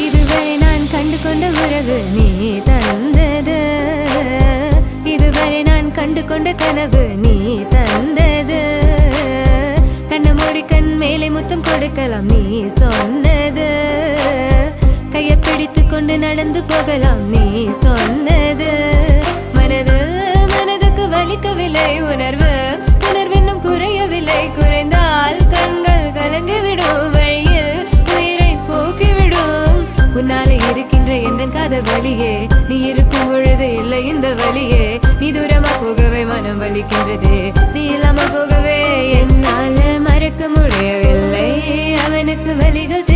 இதுவரை நான் கண்டு கொண்ட உறவு நீ தந்தது, இதுவரை நான் கண்டு கொண்ட கனவு நீ தந்தது. கண்ண மூடி கண் மேலே முத்தம் கொடுக்கலாம் நீ சொன்னது, கையை பிடித்து கொண்டு நடந்து போகலாம் நீ சொன்னது. மனதுக்கு வலிக்கவில்லை உணர்வு, உணர்வென்னும் குறையவில்லை, குறைந்தால் கண்கள் கலங்கிவிடும், வழியில் உயிரை போக்கிவிடும். உன்னாலே இருக்கின்ற எந்த காதல் வலியே, நீ இருக்கும் பொழுது இல்லை இந்த வலியே. நீ தூரமா போகவே மனம் வலிக்கின்றதே, நீ இல்லாமல் போகவே என்னால மறக்க முடியவில்லை. அவனுக்கு வலிகள்